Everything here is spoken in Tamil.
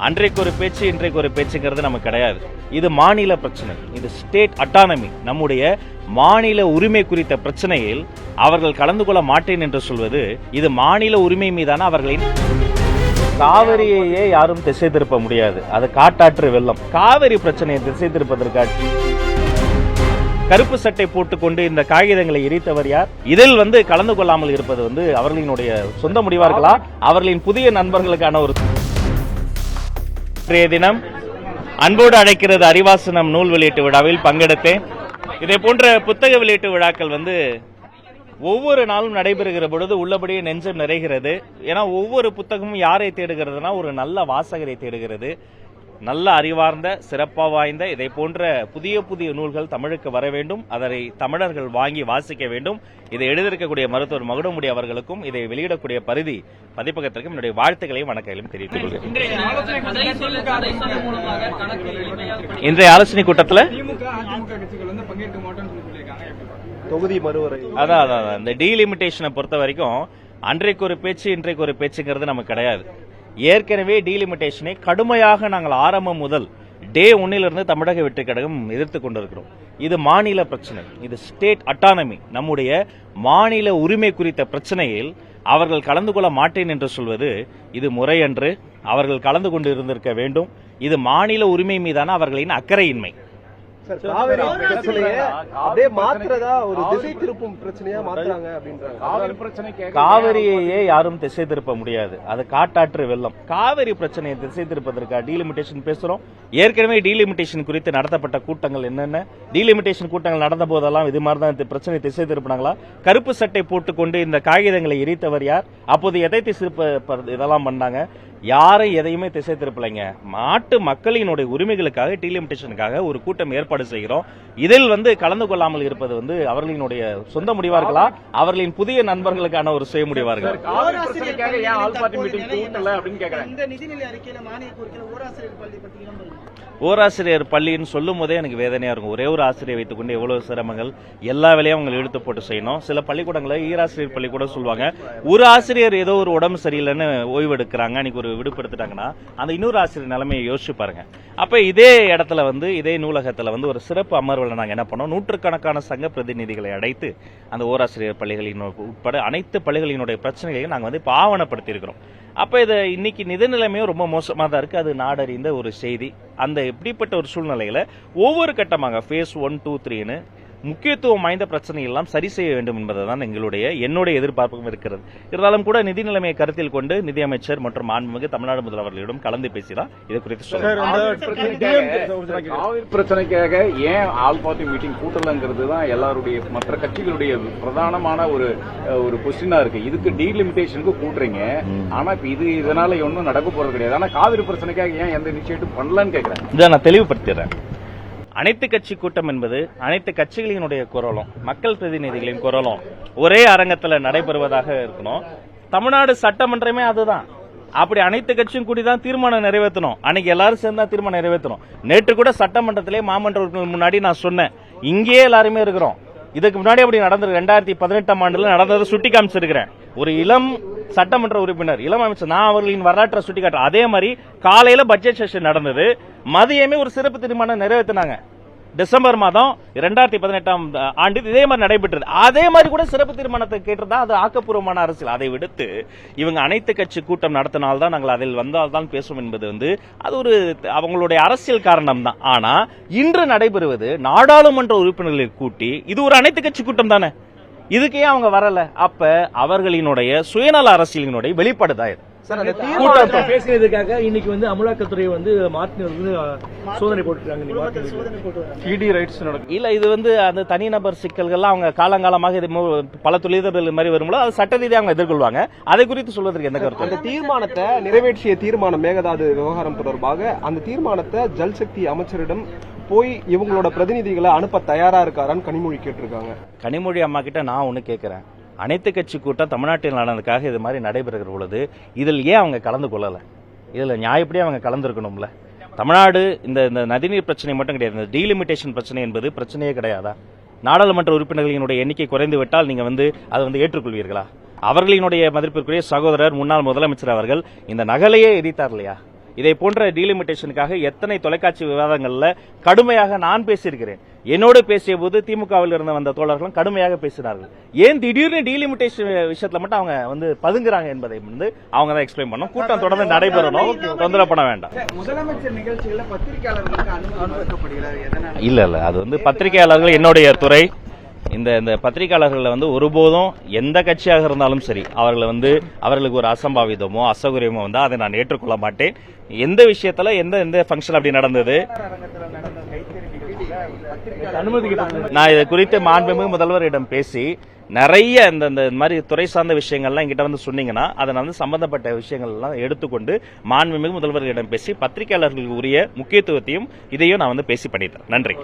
அன்றைக்கு ஒரு பேச்சு இன்றைக்கு ஒரு பேச்சுங்கிறது நமக்கு கிடையாது. இது மாநில பிரச்சனை, இது ஸ்டேட் அட்டானமி, நம்முடைய மாநில உரிமை குறித்த பிரச்சனையில் அவர்கள் கலந்து கொள்ள மாட்டேன் என்று சொல்வது இது மாநில உரிமை மீதான அவர்களின். காவிரியையே யாரும் திசை திருப்ப முடியாது, அது காட்டாற்று வெள்ளம். காவிரி பிரச்சனையை திசை திருப்பதற்காக கருப்பு சட்டை போட்டுக்கொண்டு இந்த காகிதங்களை எரித்தவர் யார்? இதில் கலந்து கொள்ளாமல் இருப்பது அவர்களினுடைய சொந்த முடிவா இருக்கலாம், அவர்களின் புதிய நண்பர்களுக்கான ஒரு. இன்றைய தினம் அன்போடு அழைக்கிறது அறிவாசனம் நூல் வெளியீட்டு விழாவில் பங்கெடுத்தேன். இதே போன்ற புத்தக வெளியீட்டு விழாக்கள் ஒவ்வொரு நாளும் நடைபெறுகிற பொழுது உள்ளபடியே நெஞ்சம் நிறைகிறது. ஏன்னா ஒவ்வொரு புத்தகமும் யாரை தேடுகிறதுனா ஒரு நல்ல வாசகரை தேடுகிறது. நல்ல அறிவார்ந்த சிறப்பாக வாய்ந்த இதை போன்ற புதிய புதிய நூல்கள் தமிழுக்கு வர வேண்டும், அதை தமிழர்கள் வாங்கி வாசிக்க வேண்டும். இதை எழுதியிருக்கக்கூடிய மருத்துவர் மகுடமுடி அவர்களுக்கும் இதை வெளியிடக்கூடிய பரிதி பதிப்பகத்திற்கும் என்னுடைய வாழ்த்துக்களையும் வணக்கங்களையும் தெரிவித்துக் கொள்கிறேன். இன்றைய ஆலோசனை கூட்டத்தில் தொகுதி மறுவரை அதான் இந்த டீலிமிட்டேஷனை பொறுத்த வரைக்கும் அன்றைக்கு ஒரு பேச்சு இன்றைக்கு ஒரு பேச்சுங்கிறது நமக்கு கிடையாது. ஏற்கனவே டீலிமிட்டேஷனை கடுமையாக நாங்கள் ஆரம்பம் முதல் டே 1 தமிழக வெற்றிக் கழகம் எதிர்த்துக் கொண்டிருக்கிறோம். இது மாநில பிரச்சனை, இது ஸ்டேட் அட்டானமி, நம்முடைய மாநில உரிமை குறித்த பிரச்சனையில் அவர்கள் கலந்து கொள்ள மாட்டேன் என்று சொல்வது இது முறையன்று. அவர்கள் கலந்து கொண்டு இருந்திருக்க வேண்டும். இது மாநில உரிமை மீதான அவர்களின் அக்கறையின்மை. காவிரியையே யாரும் திசை திருப்ப முடியாது, அது காட்டாற்று வெள்ளம். காவிரி பிரச்சனையை திசை திருப்பதற்காக டீலிமிட்டேஷன் பேசுறோம். ஏற்கனவே டீலிமிட்டேஷன் குறித்து நடத்தப்பட்ட கூட்டங்கள் என்னென்ன, டீலிமிட்டேஷன் கூட்டங்கள் நடந்த போதெல்லாம் இது மாதிரி தான் பிரச்சனை திசை திருப்பினாங்களா? கருப்பு சட்டை போட்டுக்கொண்டு இந்த காகிதங்களை எரித்தவர் யார்? அப்போது எதை திசை இதெல்லாம் பண்ணாங்க? யாரை எதையுமே திசை திருப்பலைங்க. நாட்டு மக்களினுடைய உரிமைகளுக்காக டீலிமிட்டேஷனுக்காக ஒரு கூட்டம் ஏற்பாடு செய்கிறோம். இதில் கலந்து கொள்ளாமல் இருப்பது அவர்களினுடைய சொந்த முடிவா இருக்கலாம், அவர்களின் புதிய நண்பர்களுக்கான ஒரு சுய முடிவா இருக்கலாம். ஓராசிரியர் பள்ளின்னு சொல்லும் போதே எனக்கு வேதனையா இருக்கும். ஒரே ஒரு ஆசிரியர் வைத்துக் கொண்டு எவ்வளவு சிரமங்கள், எல்லா வேலையும் அவங்க இழுத்து போட்டு செய்யணும். சில பள்ளிக்கூடங்களை ஈராசிரியர் பள்ளி கூட சொல்லுவாங்க. ஒரு ஆசிரியர் ஏதோ ஒரு உடம்பு சரியில்லைன்னு ஓய்வு எடுக்கிறாங்க, அன்னைக்கு ஒரு விடுப்பு எடுத்துட்டாங்கன்னா அந்த இன்னொரு ஆசிரியர் நிலைமையை யோசிச்சு பாருங்க. அப்ப இதே இடத்துல இதே நூலகத்துல ஒரு சிறப்பு அமர்வுல நாங்க என்ன பண்ணோம், நூற்றுக்கணக்கான சங்க பிரதிநிதிகளை அழைத்து அந்த ஓராசிரியர் பள்ளிகளின் உட்பட அனைத்து பள்ளிகளினுடைய பிரச்சனைகளையும் நாங்க இப்ப ஆவணப்படுத்தி இருக்கிறோம். அப்ப இது இன்னைக்கு நிதி நிலைமையும் ரொம்ப மோசமா தான் இருக்கு, அது நாடறிந்த ஒரு செய்தி. அந்த இப்படிப்பட்ட ஒரு சூழ்நிலையில ஒவ்வொரு கட்டமாக phase 1, 2, 3ன்னு முக்கியத்துவம் வாய்ந்த பிரச்சனை எல்லாம் சரி செய்ய வேண்டும் என்பதுதான் என்னுடைய எதிர்பார்ப்பும் இருக்கிறது. இருந்தாலும் கூட நிதி நிலைமையை கருத்தில் கொண்டு நிதியமைச்சர் மற்றும் மாண்புமிகு தமிழ்நாடு முதல்வர்களிடம் கலந்து பேசிதான் இது குறித்து பிரச்சனைக்காக ஏன் ஆல் பார்ட்டி மீட்டிங் கூட்டலங்கிறது தான் எல்லாருடைய மற்ற கட்சிகளுடைய பிரதானமான ஒரு கொஸ்டினா இருக்கு. இதுக்கு டீலிமிட்டேஷனுக்கு கூட்டுறீங்க, ஆனா இப்ப இதனால ஒன்னும் நடக்க போறது கிடையாது. ஆனா காவிரி பிரச்சனைக்காக ஏன் எந்த இனிஷியேட்டிவ் பண்ணலன்னு கேட்கிறேன். இதை நான் தெளிவுபடுத்திடுறேன். அனைத்து கட்சி கூட்டம் என்பது அனைத்து கட்சிகளினுடைய குரலும் மக்கள் பிரதிநிதிகளின் குரலும் ஒரே அரங்கத்தில் நடைபெறுவதாக இருக்கணும். தமிழ்நாடு சட்டமன்றமே அதுதான். அப்படி அனைத்து கட்சியும் கூடிதான் தீர்மானம் நிறைவேற்றணும். அன்னைக்கு எல்லாரும் சேர்ந்தா தீர்மானம் நிறைவேற்றணும். நேற்று கூட சட்டமன்றத்திலே மாமன்ற உறுப்பினர் முன்னாடி நான் சொன்னேன், இங்கேயே எல்லாருமே இருக்கிறோம். இதுக்கு முன்னாடி அப்படி நடந்தது 2018ஆம் ஆண்டுல நடந்ததை சுட்டி காமிச்சிருக்கிறேன். ஒரு இளம் சட்டமன்ற உறுப்பினர், இளம் அமைச்சர், நான் அவர்களின் வரலாற்றை சுட்டி காட்டுறேன். அதே மாதிரி காலையில பட்ஜெட் செஷன் நடந்தது, மதியமே ஒரு சிறப்பு தீர்மானம் நிறைவேற்றினாங்க. டிசம்பர் மாதம் 2018ஆம் ஆண்டு இதே மாதிரி நடைபெற்றது. அதே மாதிரி கூட சிறப்பு தீர்மானத்தை கேட்டிருந்தா அது ஆக்கப்பூர்வமான அரசியல். அதை விடுத்து இவங்க அனைத்து கட்சி கூட்டம் நடத்தினால்தான் நாங்கள் அதில் வந்தால்தான் பேசுவோம் என்பது அது ஒரு அவங்களுடைய அரசியல் காரணம் தான். ஆனா இன்று நடைபெறுவது நாடாளுமன்ற உறுப்பினர்களை கூட்டி இது ஒரு அனைத்து கட்சி கூட்டம் தானே, இதுக்கே அவங்க வரல. அப்ப அவர்களினுடைய சுயநல அரசியலினுடைய வெளிப்பாடுதான் இது. பேசினதுக்காக இன்னைக்கு அமலாக்கத்துறை சோதனை போட்டுருக்காங்க. இல்ல இது அந்த தனிநபர் சிக்கல்கள் அவங்க காலங்காலமாக பல தொழிலதிபர்கள் மாதிரி வரும்போது அது சட்ட ரீதியாக அவங்க எதிர்கொள்வாங்க. அதை குறித்து சொல்வதற்கு என்ன கருத்து? அந்த தீர்மானத்தை நிறைவேற்றிய தீர்மானம் மேகதாது விவகாரம் தொடர்பாக அந்த தீர்மானத்தை ஜல்சக்தி அமைச்சரிடம் போய் இவங்களோட பிரதிநிதிகளை அனுப்ப தயாரா இருக்காரான்னு கனிமொழி கேட்டிருக்காங்க. கனிமொழி அம்மா கிட்ட நான் ஒண்ணு கேட்கிறேன், அனைத்து கட்சி கூட்டம் தமிழ்நாட்டில் நடந்ததுக்காக இது மாதிரி நடைபெறுகிற பொழுது இதில் ஏன் அவங்க கலந்து கொள்ளல? இதுல நியாயப்படி அவங்க கலந்துருக்கணும்ல. தமிழ்நாடு இந்த நதிநீர் பிரச்சனை மட்டும் கிடையாது, இந்த டீலிமிட்டேஷன் பிரச்சனை என்பது பிரச்சனையே கிடையாதா? நாடாளுமன்ற உறுப்பினர்களினுடைய எண்ணிக்கை குறைந்து விட்டால் நீங்க அதை ஏற்றுக்கொள்வீர்களா? அவர்களினுடைய மதிப்பிற்குரிய சகோதரர் முன்னாள் முதலமைச்சர் அவர்கள் இந்த நகலையே எரித்தார் இல்லையா? இதை போன்ற டீலிமிட்டேஷனுக்காக எத்தனை தொலைக்காட்சி விவாதங்கள்ல கடுமையாக நான் பேசியிருக்கிறேன். என்னோடு பேசிய போது திமுகவில் இருந்து வந்த தோழர்களும் கடுமையாக பேசினார்கள். ஏன் திடீர்னு டீலிமிட்டேஷன் விஷயத்துல மட்டும் அவங்க வந்து பதுங்குறாங்க என்பதை வந்து அவங்க தான் எக்ஸ்பிளைன் பண்ணணும். கூட்டம் தொடர்ந்து நடைபெறணும், தொந்தரவு பண்ண வேண்டாம். முதலமைச்சர் நிகழ்ச்சியில பத்திரிகையாளர்களுக்கு அனுமதிக்கப்படுகிறது எதனால? இல்ல அது வந்து பத்திரிகையாளர்கள் என்னுடைய துறை. இந்த பத்திரிகையாளர்களை வந்து ஒருபோதும் எந்த கட்சியாக இருந்தாலும் சரி அவர்களுக்கு ஒரு அசம்பாவிதமோ அசௌகரியமோ வந்து அதை நான் ஏற்றுக்கொள்ள மாட்டேன். எந்த விஷயத்துல எந்த ஃபங்க்ஷன் அப்படி நடந்தது நான் இது குறித்து மாண்புமிகு முதல்வரிடம் பேசி நிறைய இந்த மாதிரி துறை சார்ந்த விஷயங்கள்லாம் என்கிட்ட வந்து சொன்னீங்கன்னா அதை நான் வந்து சம்பந்தப்பட்ட விஷயங்கள் எல்லாம் எடுத்துக்கொண்டு மாண்புமிகு முதல்வரிடம் பேசி பத்திரிகையாளர்களுக்கு உரிய முக்கியத்துவத்தையும் இதையும் நான் வந்து பேசி பண்ணிட்டேன். நன்றி.